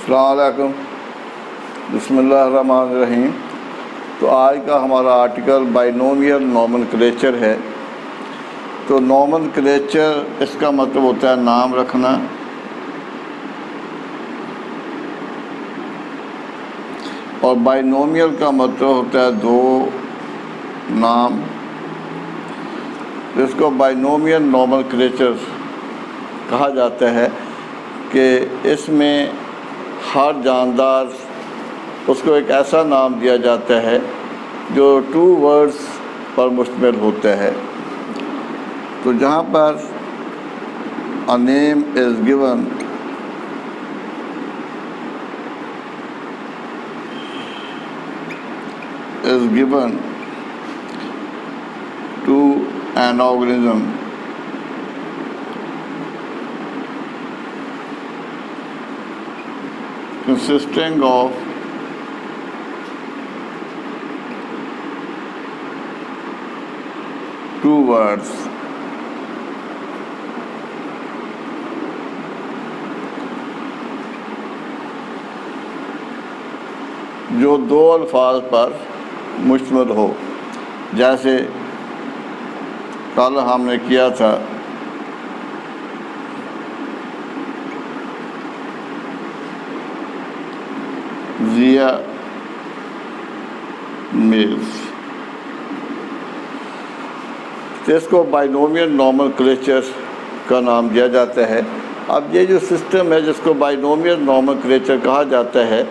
السلام علیکم، بسم اللہ الرحمن الرحیم۔ تو آج کا ہمارا آرٹیکل بائنومیل نومنکلیچر ہے۔ تو نومنکلیچر اس کا مطلب ہوتا ہے نام رکھنا، اور بائنومیل کا مطلب ہوتا ہے دو نام۔ اس کو بائنومیل نومنکلیچر کہا جاتا ہے کہ اس میں ہر جاندار اس کو ایک ایسا نام دیا جاتا ہے جو 2 ورڈز پر مشتمل ہوتا ہے۔ تو جہاں پر a name is given to an organism consisting of two words. جو 2 الفاظ پر مشتمل ہو، جیسے کل ہم نے کیا تھا زیا میلز۔ اس کو بائنومیل نومنکلیچر کا نام دیا جاتا ہے۔ اب یہ جو سسٹم ہے جس کو بائنومیل نومنکلیچر کہا جاتا ہے،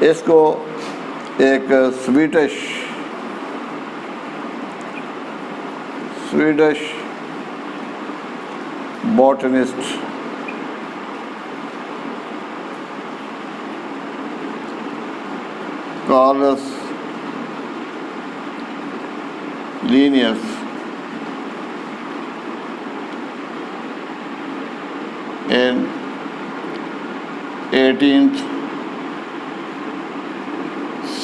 اس کو ایک Swedish botanist Carolus Linnaeus in 18th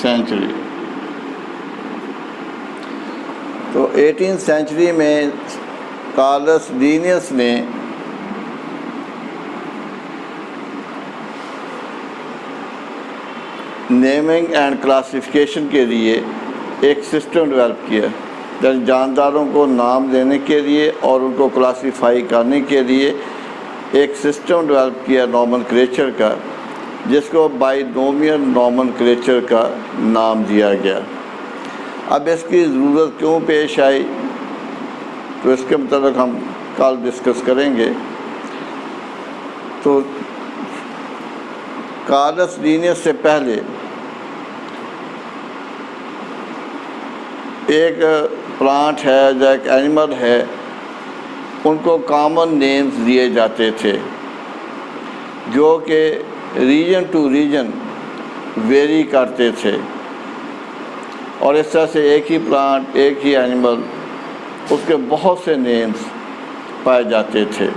century۔ تو 18th century میں کارلس لینیس نے نیمنگ اینڈ کلاسیفیکیشن کے لیے ایک سسٹم ڈیولپ کیا، جانداروں کو نام دینے کے لیے اور ان کو کلاسیفائی کرنے کے لیے ایک سسٹم ڈیولپ کیا نومنکلیچر کا، جس کو بائنومیل نومنکلیچر کا نام دیا گیا۔ اب اس کی ضرورت کیوں پیش آئی، تو اس کے متعلق ہم کل ڈسکس کریں گے۔ تو کارلس لینیس سے پہلے ایک پلانٹ ہے یا ایک اینیمل ہے، ان کو کامن نیمز دیے جاتے تھے جو کہ ریجن ٹو ریجن ویری کرتے تھے، اور اس طرح سے ایک ہی پلانٹ، ایک ہی اینیمل، اس کے بہت سے نیمز پائے جاتے تھے۔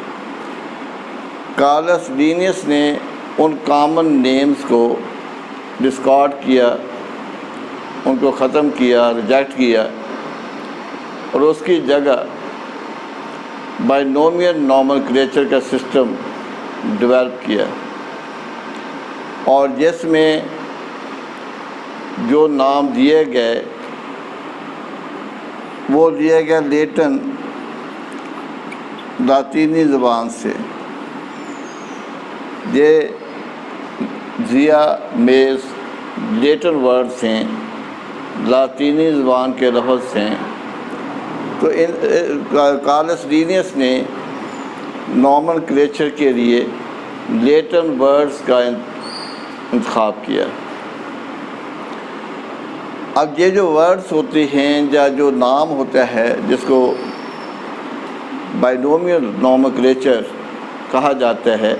کارلس لینیس نے ان کامن نیمز کو ڈسکارڈ کیا، ان کو ختم کیا، ریجیکٹ کیا، اور اس کی جگہ بائنومیل نومنکلیچر کا سسٹم ڈیولپ کیا، اور جس میں جو نام دیے گئے وہ دیے گئے لیٹن لاطینی زبان سے۔ یہ زیا میز لیٹن ورڈز ہیں، لاطینی زبان کے لفظ ہیں۔ تو کارلس لینیس نے نومنکلیچر کے لیے لیٹن ورڈز کا انتخاب کیا۔ اب یہ جو ورڈز ہوتے ہیں یا جو نام ہوتا ہے جس کو بائنومیل نومنکلیچر کہا جاتا ہے،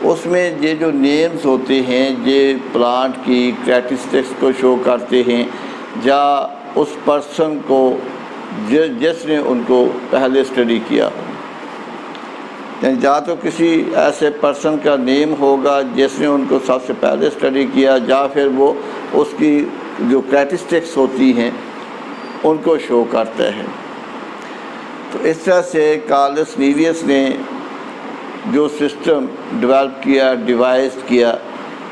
اس میں یہ جو نیمز ہوتے ہیں یہ پلانٹ کی کریکٹرسٹکس کو شو کرتے ہیں، یا اس پرسن کو جس نے ان کو پہلے اسٹڈی کیا، یعنی یا تو کسی ایسے پرسن کا نیم ہوگا جس نے ان کو سب سے پہلے اسٹڈی کیا، یا پھر وہ اس کی جو کریکٹرسٹکس ہوتی ہیں ان کو شو کرتا ہے۔ تو اس طرح سے کارلس لینیس نے جو سسٹم ڈیولپ کیا، ڈیوائز کیا،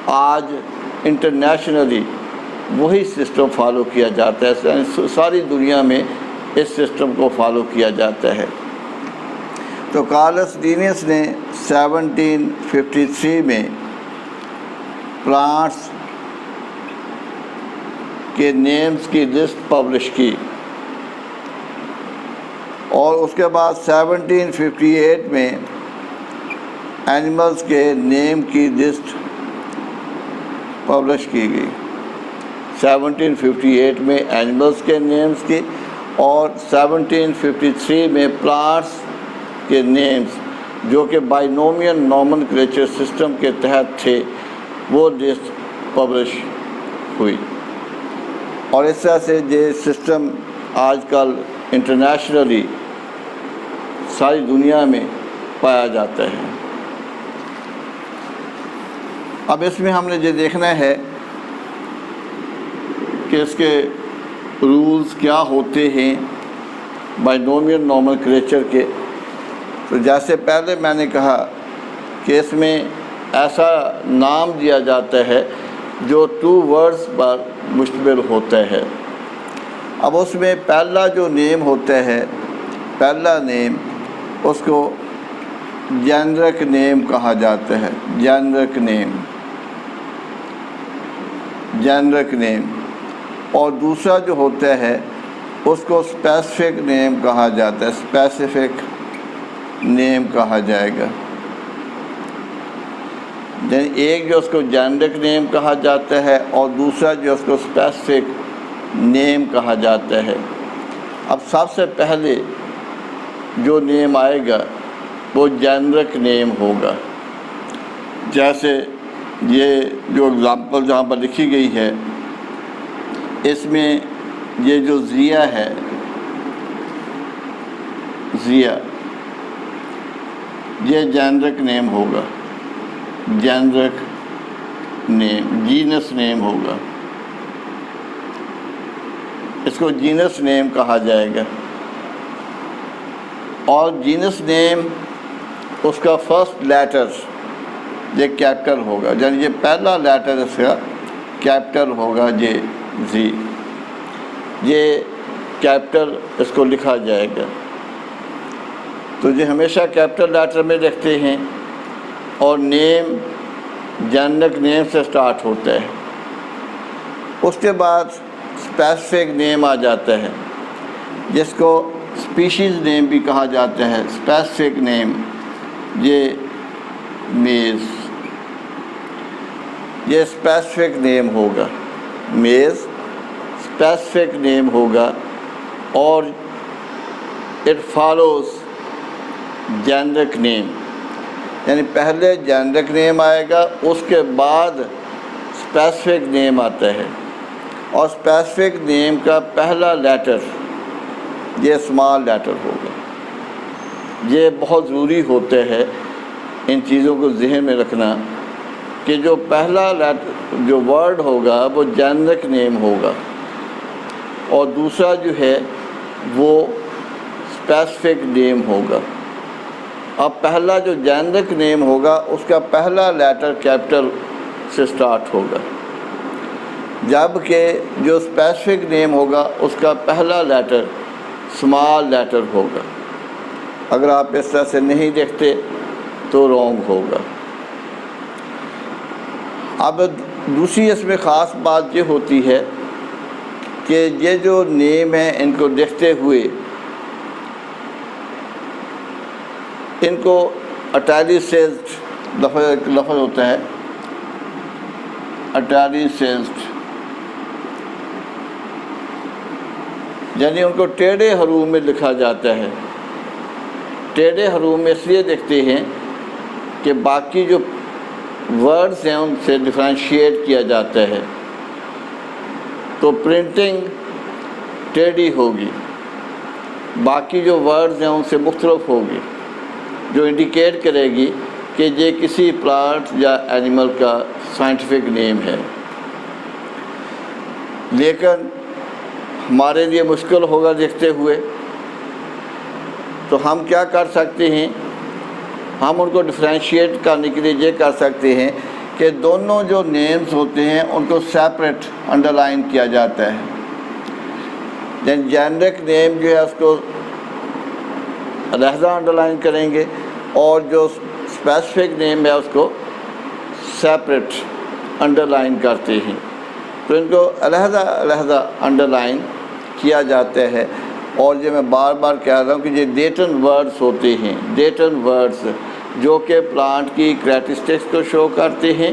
آج انٹرنیشنلی وہی سسٹم فالو کیا جاتا ہے، ساری دنیا میں اس سسٹم کو فالو کیا جاتا ہے۔ تو کارلس لینس نے 1753 میں پلانٹس کے نیمز کی لسٹ پبلش کی، اور اس کے بعد 1758 میں اینیملز کے نیم کی لسٹ پبلش کی گئی۔ 1758 میں اینیملز کے نیمز کی، اور 1753 میں پلانٹس کے نیمز جو کہ بائنومیل نومنکلیچر سسٹم کے تحت تھے وہ لسٹ پبلش ہوئی، اور اس طرح سے یہ سسٹم آج کل انٹرنیشنلی ساری دنیا میں پایا جاتا ہے۔ اب اس میں ہم نے یہ دیکھنا ہے کہ اس کے رولز کیا ہوتے ہیں بائنومیل نومنکلیچر کے۔ تو جیسے پہلے میں نے کہا کہ اس میں ایسا نام دیا جاتا ہے جو 2 ورڈز پر مشتمل ہوتا ہے۔ اب اس میں پہلا جو نیم ہوتا ہے، پہلا نیم، اس کو جینرک نیم کہا جاتا ہے، جینرک نیم، جینرک نیم۔ اور دوسرا جو ہوتا ہے اس کو اسپیسیفک نیم کہا جاتا ہے، اسپیسیفک نیم کہا جائے گا۔ یعنی ایک جو اس کو جینرک نیم کہا جاتا ہے اور دوسرا جو اس کو اسپیسیفک نیم کہا جاتا ہے۔ اب سب سے پہلے جو نیم آئے گا وہ جینرک نیم ہوگا۔ جیسے یہ جو اگزامپل جہاں پر لکھی گئی ہے، اس میں یہ جو زیا ہے، زیا، یہ جینرک نیم ہوگا، جینرک نیم، جینس نیم ہوگا، اس کو جینس نیم کہا جائے گا۔ اور جینس نیم اس کا فرسٹ لیٹر یہ کیپٹل ہوگا، یعنی یہ پہلا لیٹر اس کا کیپٹل ہوگا، یہ زی، یہ کیپٹل اس کو لکھا جائے گا۔ تو یہ ہمیشہ کیپٹل لیٹر میں لکھتے ہیں، اور نیم جینرک نیم سے سٹارٹ ہوتا ہے۔ اس کے بعد اسپیسیفک نیم آ جاتا ہے، جس کو اسپیشیز نیم بھی کہا جاتا ہے۔ اسپیسیفک نیم، یہ میز، یہ اسپیسیفک نیم ہوگا، میز اسپیسیفک نیم ہوگا، اور اٹ فالوز جینرک نیم، یعنی پہلے جینرک نیم آئے گا، اس کے بعد اسپیسیفک نیم آتا ہے، اور اسپیسیفک نیم کا پہلا لیٹر یہ اسمال لیٹر ہوگا۔ یہ بہت ضروری ہوتا ہے ان چیزوں کو ذہن میں رکھنا کہ جو پہلا لیٹر جو ورڈ ہوگا وہ جینرک نیم ہوگا، اور دوسرا جو ہے وہ اسپیسیفک نیم ہوگا۔ اب پہلا جو جینرک نیم ہوگا اس کا پہلا لیٹر کیپٹل سے سٹارٹ ہوگا، جبکہ جو اسپیسیفک نیم ہوگا اس کا پہلا لیٹر اسمال لیٹر ہوگا۔ اگر آپ اس طرح سے نہیں دیکھتے تو رونگ ہوگا۔ اب دوسری اس میں خاص بات یہ ہوتی ہے کہ یہ جو نیم ہیں ان کو دیکھتے ہوئے ان کو اٹیلیسیزڈ لفظ ہوتا ہے، اٹیلیسیزڈ، یعنی ان کو ٹیڑھے حروف میں لکھا جاتا ہے۔ ٹیڑھے حروف میں اس لیے دیکھتے ہیں کہ باقی جو ورڈز ہیں ان سے ڈفرینشیٹ کیا جاتا ہے، تو پرنٹنگ ٹیڑھی ہوگی، باقی جو ورڈز ہیں ان سے مختلف ہوگی، جو انڈیکیٹ کرے گی کہ یہ کسی پلانٹ یا اینیمل کا سائنٹیفک نیم ہے۔ لیکن ہمارے لیے مشکل ہوگا دیکھتے ہوئے، تو ہم کیا کر سکتے ہیں، ہم ان کو ڈفرینشیٹ کرنے کے لیے یہ کر سکتے ہیں کہ دونوں جو نیمز ہوتے ہیں ان کو سیپریٹ انڈر لائن کیا جاتا ہے. دین جینرک نیم جو ہے اس کو علیحدہ انڈر لائن کریں گے، اور جو اسپیسیفک نیم ہے اس کو سیپریٹ انڈر لائن کرتے ہیں. تو ان کو علیحدہ علیحدہ انڈر لائن کیا جاتا ہے. اور یہ میں بار بار کہہ رہا ہوں کہ یہ ڈیٹن ورڈز ہوتے ہیں، ڈیٹن ورڈز جو کہ پلانٹ کی کریٹرسٹکس کو شو کرتے ہیں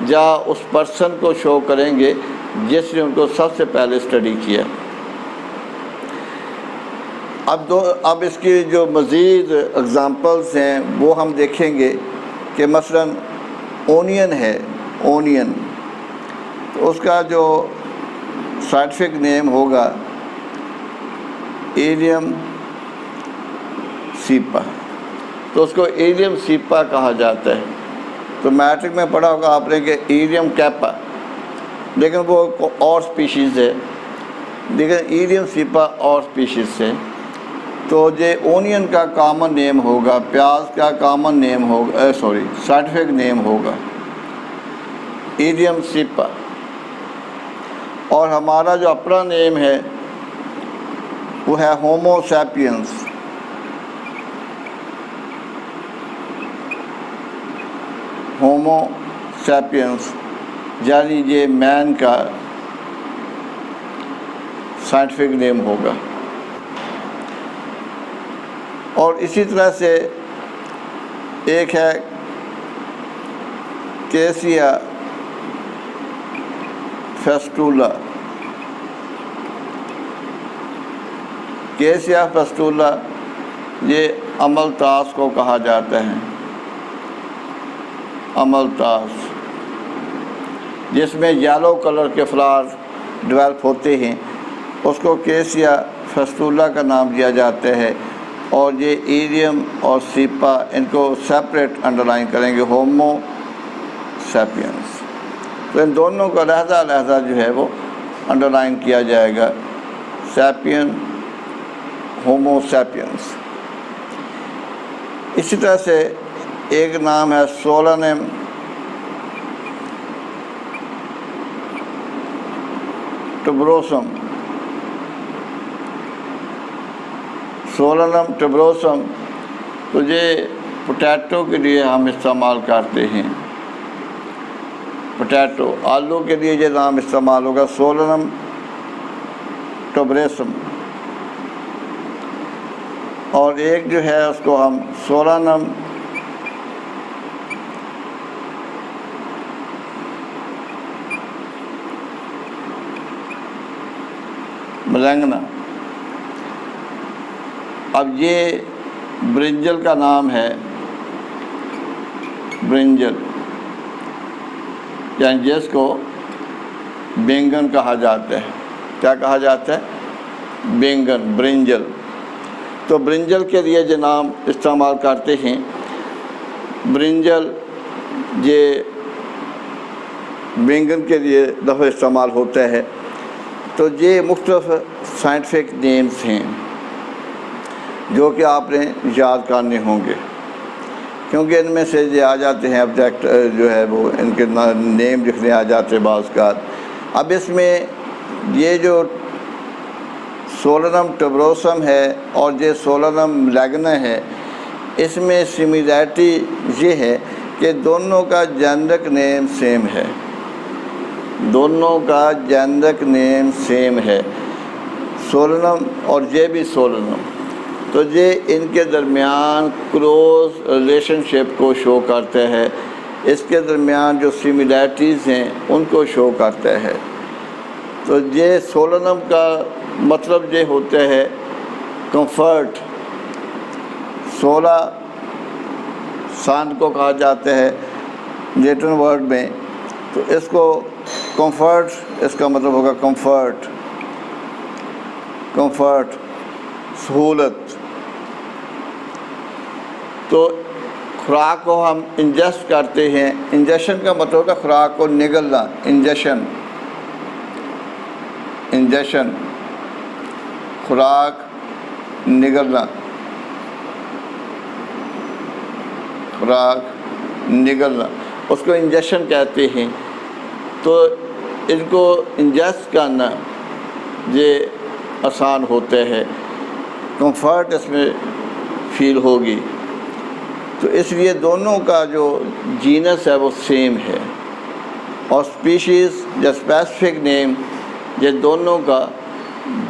یا اس پرسن کو شو کریں گے جس نے ان کو سب سے پہلے اسٹڈی کیا. اب اس کی جو مزید اگزامپلس ہیں وہ ہم دیکھیں گے کہ مثلا اونین ہے، اونین تو اس کا جو سائنٹیفک نیم ہوگا ایلیم سیپا، تو اس کو ایلیم سیپا کہا جاتا ہے. تو میٹرک میں پڑھا ہوگا آپ نے کہ ایلیم کیپا، لیکن وہ اور سپیشیز ہے، لیکن ایلیم سیپا اور سپیشیز ہے. تو یہ اونین کا کامن نیم ہوگا، پیاز کا کامن نیم ہوگا، سائنٹیفک نیم ہوگا ایلیم سیپا. اور ہمارا جو اپنا نیم ہے وہ ہے ہومو سیپینس. ہومو سیپینس یعنی یہ مین کا سائنٹیفک نیم ہوگا. اور اسی طرح سے ایک ہے کیسیا فیسٹولا. کیسیا فیسٹولا یہ املتاس کو کہا جاتا ہے، املتاس جس میں یلو کلر کے فلاور ڈیولپ ہوتے ہیں، اس کو کیسیا فیسٹولا کا نام دیا جاتا ہے. اور یہ ایلیم اور سیپا ان کو سیپریٹ انڈر لائن کریں گے، ہومو سیپینس. تو ان دونوں کو علیحدہ علیحدہ جو ہے وہ انڈر لائن کیا جائے گا، سیپین، ہومو سیپینس. اسی طرح سے ایک نام ہے سولانم ٹبروسم. سولانم ٹبروسم تو یہ پوٹیٹو کے لیے ہم استعمال کرتے ہیں، پوٹیٹو آلو کے لیے یہ نام استعمال ہوگا سولانم ٹبریسم. اور ایک جو ہے اس کو ہم سولانم ملنگنا. اب یہ برنجل کا نام ہے، برنجل یعنی جس کو بینگن کہا جاتا ہے. کیا کہا جاتا ہے؟ بینگن، برنجل. تو برنجل کے لیے یہ نام استعمال کرتے ہیں. برنجل یہ بینگن کے لیے لفظ استعمال ہوتا ہے. تو یہ مختلف سائنٹیفک نیمز ہیں جو کہ آپ نے یاد کرنے ہوں گے، کیونکہ ان میں سے یہ آ جاتے ہیں آبجیکٹ جو ہے وہ ان کے نیم لکھنے آ جاتے ہیں بعض کا. اب اس میں یہ جو سولانم ٹبروسم ہے اور یہ سولانم لیگنا ہے، اس میں سملیرٹی یہ ہے کہ دونوں کا جینرک نیم سیم ہے، دونوں کا جینرک نیم سیم ہے، سولانم اور یہ بھی سولانم. تو یہ ان کے درمیان کلوز ریلیشن شپ کو شو کرتا ہے، اس کے درمیان جو سملیرٹیز ہیں ان کو شو کرتا ہے. تو یہ سولانم کا مطلب یہ ہوتا ہے کمفرٹ. سولا سان کو کہا جاتا ہے لیٹن ورڈ میں، تو اس کو کمفرٹ، اس کا مطلب ہوگا کمفرٹ، کمفرٹ، سہولت. تو خوراک کو ہم انجسٹ کرتے ہیں، انجیکشن کا مطلب ہوگا خوراک کو نگلنا، انجیکشن، انجیکشن، خوراک نگلنا، خوراک نگلنا. اس کو انجیکشن کہتے ہیں. تو ان کو انجسٹ کرنا یہ آسان ہوتا ہے، کمفرٹ اس میں فیل ہوگی. تو اس لیے دونوں کا جو جینس ہے وہ سیم ہے، اور اسپیشیز یا اسپیسیفک نیم یہ دونوں کا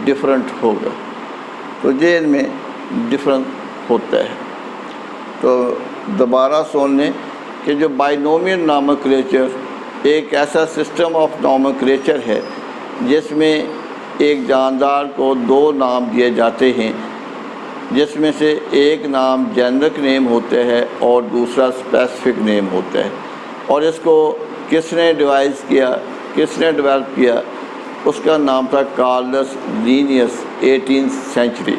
ڈفرینٹ ہوگا. تو یہ ان میں ڈفرینس ہوتا ہے. تو دوبارہ سن لیں کہ جو بائنومین ناموکلیچر ایک ایسا سسٹم آف ناموکلیچر ہے جس میں ایک جاندار کو 2 نام دیے جاتے ہیں، جس میں سے ایک نام جنرک نیم ہوتا ہے اور دوسرا اسپیسیفک نیم ہوتا ہے. اور اس کو کس نے ڈیوائز کیا، کس نے ڈیولپ کیا؟ اس کا نام تھا کارلس لینیس 18th سینچری.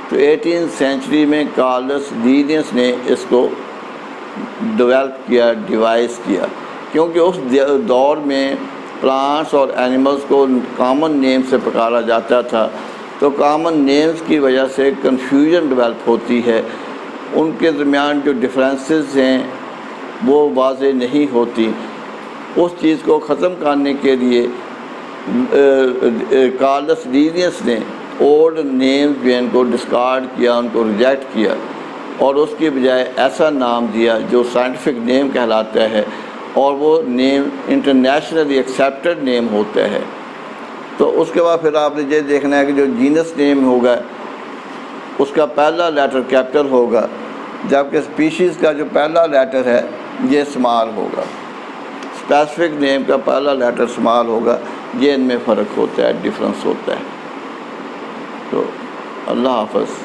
تو 18th سینچری میں کارلس لینیس نے اس کو ڈیولپ کیا، ڈیوائز کیا، کیونکہ اس دور میں پلانٹس اور اینیملز کو کامن نیم سے پکارا جاتا تھا. تو کامن نیمز کی وجہ سے کنفیوژن ڈیولپ ہوتی ہے، ان کے درمیان جو ڈفرینسز ہیں وہ واضح نہیں ہوتی. اس چیز کو ختم کرنے کے لیے کارلس لینیس نے اولڈ نیمز جو ان کو ڈسکارڈ کیا، ان کو ریجیکٹ کیا، اور اس کی بجائے ایسا نام دیا جو سائنٹیفک نیم کہلاتا ہے، اور وہ نیم انٹرنیشنلی ایکسیپٹڈ نیم ہوتا ہے. تو اس کے بعد پھر آپ نے یہ دیکھنا ہے کہ جو جینس نیم ہوگا اس کا پہلا لیٹر کیپٹل ہوگا، جبکہ اسپیشیز کا جو پہلا لیٹر ہے یہ اسمال ہوگا. اسپیسیفک نیم کا پہلا لیٹر اسمال ہوگا. یہ ان میں فرق ہوتا ہے، ڈفرینس ہوتا ہے. تو اللہ حافظ.